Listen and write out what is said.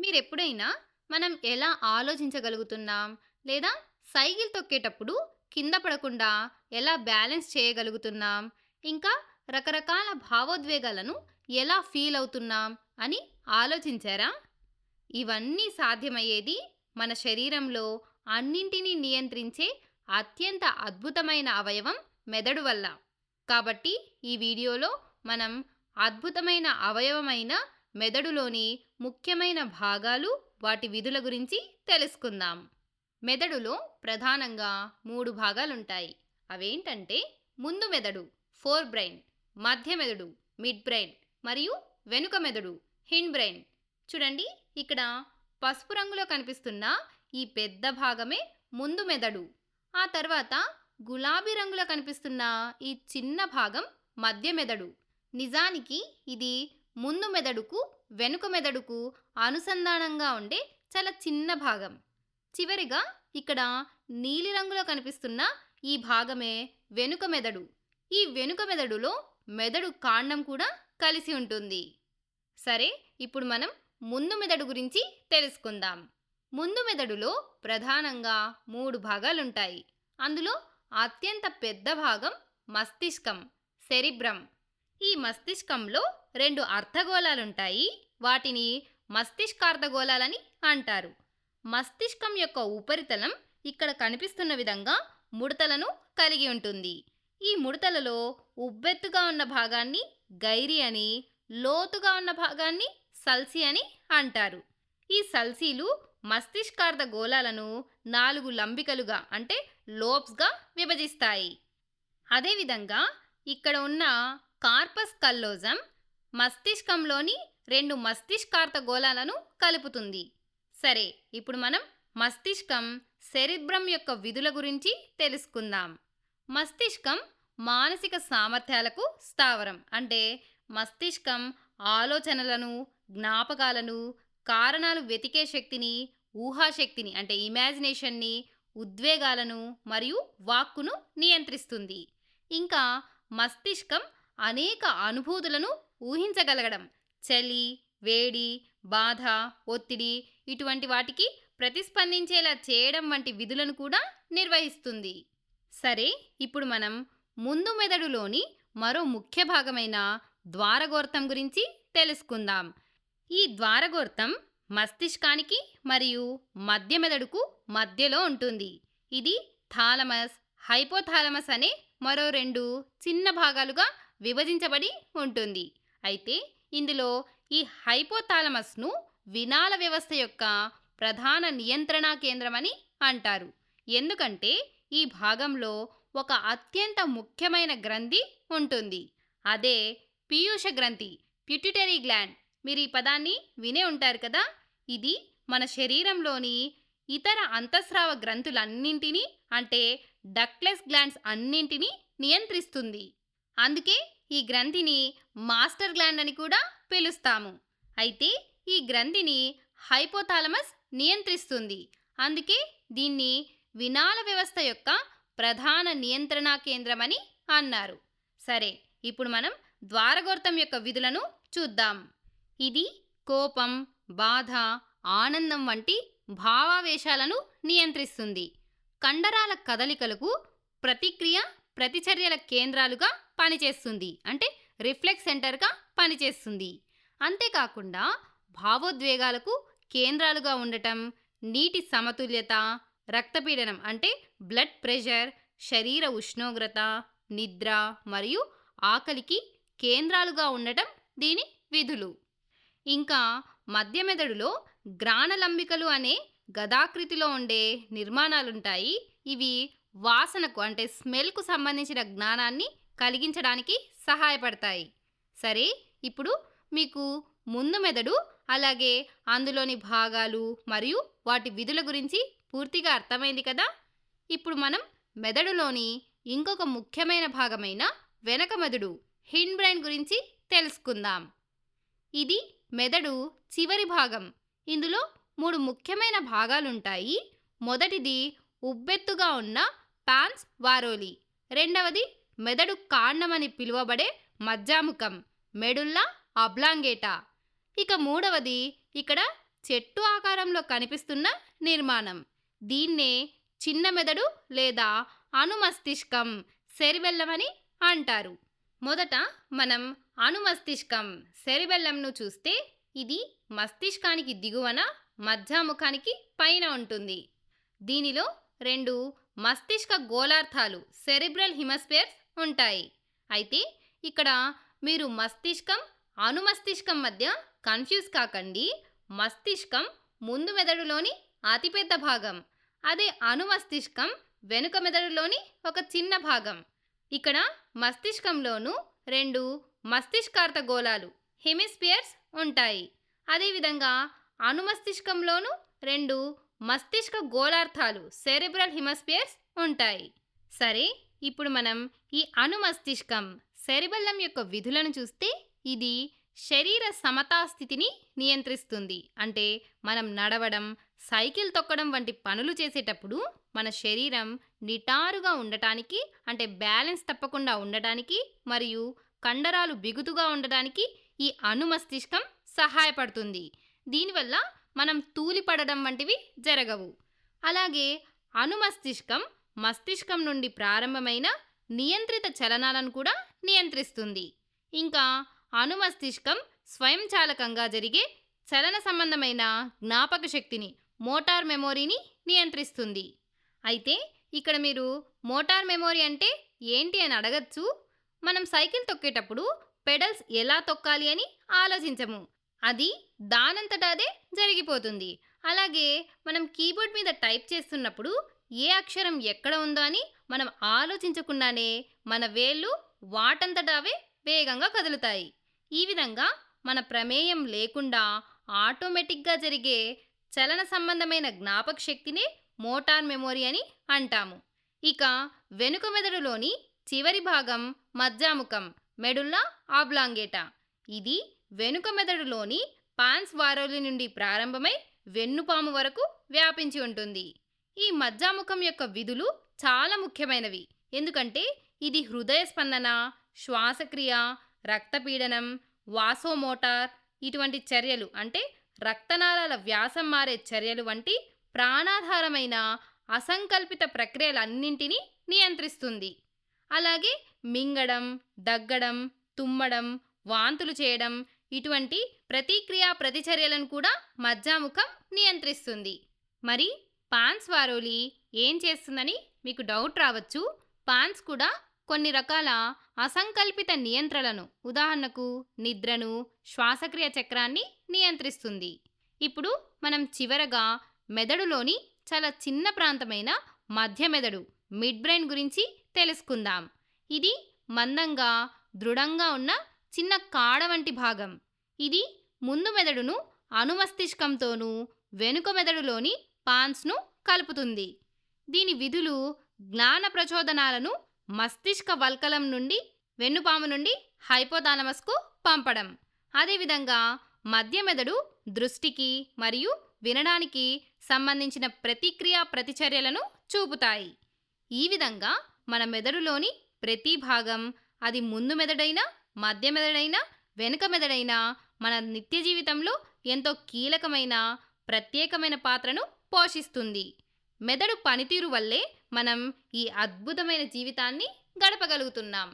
మీరెప్పుడైనా మనం ఎలా ఆలోచించగలుగుతున్నాం, లేదా సైకిల్ తొక్కేటప్పుడు కింద పడకుండా ఎలా బ్యాలెన్స్ చేయగలుగుతున్నాం, ఇంకా రకరకాల భావోద్వేగాలను ఎలా ఫీల్ అవుతున్నాం అని ఆలోచించారా? ఇవన్నీ సాధ్యమయ్యేది మన శరీరంలో అన్నింటినీ నియంత్రించే అత్యంత అద్భుతమైన అవయవం మెదడు వల్ల. కాబట్టి ఈ వీడియోలో మనం అద్భుతమైన అవయవమైన మెదడులోని ముఖ్యమైన భాగాలు, వాటి విధుల గురించి తెలుసుకుందాం. మెదడులో ప్రధానంగా 3 భాగాలుంటాయి. అవేంటంటే ముందు మెదడు ఫోర్ బ్రెయిన్, మధ్య మెదడు మిడ్ బ్రెయిన్ మరియు వెనుక మెదడు హిండ్ బ్రెయిన్. చూడండి, ఇక్కడ పసుపు రంగులో కనిపిస్తున్న ఈ పెద్ద భాగమే ముందు మెదడు. ఆ తర్వాత గులాబీ రంగులో కనిపిస్తున్న ఈ చిన్న భాగం మధ్య మెదడు. నిజానికి ఇది ముందు మెదడుకు వెనుక మెదడుకు అనుసంధానంగా ఉండే చాలా చిన్న భాగం. చివరిగా ఇక్కడ నీలిరంగులో కనిపిస్తున్న ఈ భాగమే వెనుక మెదడు. ఈ వెనుక మెదడులో మెదడు కాండం కూడా కలిసి ఉంటుంది. సరే, ఇప్పుడు మనం ముందు మెదడు గురించి తెలుసుకుందాం. ముందు మెదడులో ప్రధానంగా 3 భాగాలుంటాయి. అందులో అత్యంత పెద్ద భాగం మస్తిష్కం, సెరిబ్రమ్. ఈ మస్తిష్కంలో 2 అర్ధగోళాలుంటాయి. వాటిని మస్తిష్కార్ధగోళాలని అంటారు. మస్తిష్కం యొక్క ఉపరితలం ఇక్కడ కనిపిస్తున్న విధంగా ముడతలను కలిగి ఉంటుంది. ఈ ముడతలలో ఉబ్బెత్తుగా ఉన్న భాగాన్ని గైరి అని, లోతుగా ఉన్న భాగాన్ని సల్సి అని అంటారు. ఈ సల్సీలు మస్తిష్కార్ధ గోళాలను 4 లంబికలుగా అంటే లోబ్స్గా విభజిస్తాయి. అదేవిధంగా ఇక్కడ ఉన్న కార్పస్ కల్లోజం మస్తిష్కంలోని 2 మస్తిష్కార్ధ గోళాలను కలుపుతుంది. సరే, ఇప్పుడు మనం మస్తిష్కం, సెరిబ్రమ్ యొక్క విధుల గురించి తెలుసుకుందాం. మస్తిష్కం మానసిక సామర్థ్యాలకు స్థావరం. అంటే మస్తిష్కం ఆలోచనలను, జ్ఞాపకాలను, కారణాలు వెతికే శక్తిని, ఊహాశక్తిని అంటే ఇమాజినేషన్ని, ఉద్వేగాలను మరియు వాక్కును నియంత్రిస్తుంది. ఇంకా మస్తిష్కం అనేక అనుభూతులను ఊహించగలగడం, చలి, వేడి, బాధ, ఒత్తిడి ఇటువంటి వాటికి ప్రతిస్పందించేలా చేయడం వంటి విధులను కూడా నిర్వహిస్తుంది. సరే, ఇప్పుడు మనం ముందు మెదడులోని మరో ముఖ్య భాగమైన ద్వారగోర్తం గురించి తెలుసుకుందాం. ఈ ద్వారగోర్తం మస్తిష్కానికి మరియు మధ్య మెదడుకు మధ్యలో ఉంటుంది. ఇది థాలమస్, హైపోథాలమస్ అనే మరో 2 చిన్న భాగాలుగా విభజించబడి ఉంటుంది. అయితే ఇందులో ఈ హైపోథాలమస్ను వినాల వ్యవస్థ యొక్క ప్రధాన నియంత్రణా కేంద్రమని అంటారు. ఎందుకంటే ఈ భాగంలో ఒక అత్యంత ముఖ్యమైన గ్రంథి ఉంటుంది. అదే పీయూష గ్రంథి, పిట్యూటరీ గ్లాండ్. మీరు ఈ పదాన్ని వినే ఉంటారు కదా. ఇది మన శరీరంలోని ఇతర అంతఃస్రావ గ్రంథులన్నింటినీ అంటే డక్ట్లెస్ గ్లాండ్స్ అన్నింటినీ నియంత్రిస్తుంది. అందుకే ఈ గ్రంథిని మాస్టర్ గ్లాండ్ అని కూడా పిలుస్తాము. అయితే ఈ గ్రంథిని హైపోథాలమస్ నియంత్రిస్తుంది. అందుకే దీన్ని వినాల వ్యవస్థ యొక్క ప్రధాన నియంత్రణా కేంద్రమని అన్నారు. సరే, ఇప్పుడు మనం ద్వారగోర్తం యొక్క విధులను చూద్దాం. ఇది కోపం, బాధ, ఆనందం వంటి భావావేశాలను నియంత్రిస్తుంది. కండరాల కదలికలకు ప్రతిక్రియ, ప్రతిచర్యల కేంద్రాలుగా పనిచేస్తుంది. అంటే రిఫ్లెక్స్ సెంటర్గా పనిచేస్తుంది. అంతేకాకుండా భావోద్వేగాలకు కేంద్రాలుగా ఉండటం, నీటి సమతుల్యత, రక్తపీడనం అంటే బ్లడ్ ప్రెషర్, శరీర ఉష్ణోగ్రత, నిద్ర మరియు ఆకలికి కేంద్రాలుగా ఉండటం దీని విధులు. ఇంకా మధ్య మెదడులో గ్రాణలంబికలు అనే గదాకృతిలో ఉండే నిర్మాణాలుంటాయి. ఇవి వాసనకు అంటే స్మెల్కు సంబంధించిన జ్ఞానాన్ని కలిగించడానికి సహాయపడతాయి. సరే, ఇప్పుడు మీకు ముందు మెదడు అలాగే అందులోని భాగాలు మరియు వాటి విధుల గురించి పూర్తిగా అర్థమైంది కదా. ఇప్పుడు మనం మెదడులోని ఇంకొక ముఖ్యమైన భాగమైన వెనక మెదడు హిండ్ బ్రెయిన్ గురించి తెలుసుకుందాం. ఇది మెదడు చివరి భాగం. ఇందులో 3 ముఖ్యమైన భాగాలుంటాయి. మొదటిది ఉబ్బెత్తుగా ఉన్న పాన్స్ వారోలి. రెండవది మెదడు కాండమని పిలువబడే మజ్జాముఖం, మెడుల్లా అబ్లాంగేటా. ఇక మూడవది ఇక్కడ చెట్టు ఆకారంలో కనిపిస్తున్న నిర్మాణం. దీన్నే చిన్న మెదడు లేదా అనుమస్తిష్కం సెరిబెల్లం అని అంటారు. మొదట మనం అనుమస్తిష్కం సెరిబెల్లంను చూస్తే ఇది మస్తిష్కానికి దిగువన మధ్యముఖానికి పైన ఉంటుంది. దీనిలో రెండు మస్తిష్క గోళార్ధాలు సెరిబ్రల్ హిమస్ఫియర్స్ ఉంటాయి. అయితే ఇక్కడ మీరు మస్తిష్కం అనుమస్తిష్కం మధ్య కన్ఫ్యూజ్ కాకండి. మస్తిష్కం ముందు మెదడులోని అతిపెద్ద భాగం, అదే అనుమస్తిష్కం వెనుక మెదడులోని ఒక చిన్న భాగం. ఇక్కడ మస్తిష్కంలోనూ రెండు మస్తిష్కార్ధ గోళాలు హెమిస్ఫియర్స్ ఉంటాయి. అదేవిధంగా అనుమస్తిష్కంలోనూ రెండు మస్తిష్క గోళార్ధాలు సెరిబ్రల్ హిమస్ఫియర్స్ ఉంటాయి. సరే, ఇప్పుడు మనం ఈ అనుమస్తిష్కం సెరిబెల్లం యొక్క విధులను చూస్తే ఇది శరీర సమతా స్థితిని నియంత్రిస్తుంది. అంటే మనం నడవడం, సైకిల్ తొక్కడం వంటి పనులు చేసేటప్పుడు మన శరీరం నిటారుగా ఉండటానికి, అంటే బ్యాలెన్స్ తప్పకుండా ఉండటానికి మరియు కండరాలు బిగుతుగా ఉండటానికి ఈ అనుమస్తిష్కం సహాయపడుతుంది. దీనివల్ల మనం తూలిపడడం వంటివి జరగవు. అలాగే అనుమస్తిష్కం మస్తిష్కం నుండి ప్రారంభమైన నియంత్రిత చలనాలను కూడా నియంత్రిస్తుంది. ఇంకా అనుమస్తిష్కం స్వయంచాలకంగా జరిగే చలన సంబంధమైన జ్ఞాపక శక్తిని, మోటార్ మెమొరీని నియంత్రిస్తుంది. అయితే ఇక్కడ మీరు మోటార్ మెమొరీ అంటే ఏంటి అని అడగచ్చు. మనం సైకిల్ తొక్కేటప్పుడు పెడల్స్ ఎలా తొక్కాలి అని ఆలోచించము, అది దానంతట అదే జరిగిపోతుంది. అలాగే మనం కీబోర్డ్ మీద టైప్ చేస్తున్నప్పుడు ఏ అక్షరం ఎక్కడ ఉందో అని మనం ఆలోచించకుండానే మన వేళ్ళు వాటంతట అవే వేగంగా కదులుతాయి. ఈ విధంగా మన ప్రమేయం లేకుండా ఆటోమేటిక్గా జరిగే చలన సంబంధమైన జ్ఞాపక శక్తినే మోటార్ మెమొరీ అని అంటాము. ఇక వెనుక మెదడులోని చివరి భాగం మధ్యాముఖం, మెడుల్లా ఆబ్లాంగేటా. ఇది వెనుక మెదడులోని పాన్స్ వారోలి నుండి ప్రారంభమై వెన్నుపాము వరకు వ్యాపించి ఉంటుంది. ఈ మధ్యాముఖం యొక్క విధులు చాలా ముఖ్యమైనవి. ఎందుకంటే ఇది హృదయ స్పందన, శ్వాసక్రియ, రక్తపీడనం, వాసోమోటార్ ఇటువంటి చర్యలు, అంటే రక్తనాళాల వ్యాసం మారే చర్యలు వంటి ప్రాణాధారమైన అసంకల్పిత ప్రక్రియలన్నింటినీ నియంత్రిస్తుంది. అలాగే మింగడం, దగ్గడం, తుమ్మడం, వాంతులు చేయడం ఇటువంటి ప్రతిక్రియా ప్రతిచర్యలను కూడా మధ్యాముఖం నియంత్రిస్తుంది. మరి పాన్స్ వారోలి ఏం చేస్తుందని మీకు డౌట్ రావచ్చు. పాన్స్ కూడా కొన్ని రకాల అసంకల్పిత నియంత్రణలను, ఉదాహరణకు నిద్రను, శ్వాసక్రియ చక్రాన్ని నియంత్రిస్తుంది. ఇప్పుడు మనం చివరగా మెదడులోని చాలా చిన్న ప్రాంతమైన మధ్య మెదడు, మిడ్ బ్రెయిన్ గురించి తెలుసుకుందాం. ఇది మందంగా, దృఢంగా ఉన్న చిన్న కాడ వంటి భాగం. ఇది ముందు మెదడును అనుమస్తిష్కంతోనూ వెనుక మెదడులోని పాన్స్ను కలుపుతుంది. దీని విధులు జ్ఞాన ప్రచోదనాలను మస్తిష్క వల్కలం నుండి, వెన్నుపాము నుండి హైపోథాలమస్కు పంపడం. అదేవిధంగా మధ్య మెదడు దృష్టికి మరియు వినడానికి సంబంధించిన ప్రతిక్రియా ప్రతిచర్యలను చూపుతాయి. ఈ విధంగా మన మెదడులోని ప్రతి భాగం, అది ముందు మెదడైనా, మధ్య మెదడైనా, వెనుక మెదడైనా మన నిత్య జీవితంలో ఎంతో కీలకమైన, ప్రత్యేకమైన పాత్రను పోషిస్తుంది. మెదడు పనితీరు వల్లే మనం ఈ అద్భుతమైన జీవితాన్ని గడపగలుగుతున్నాం.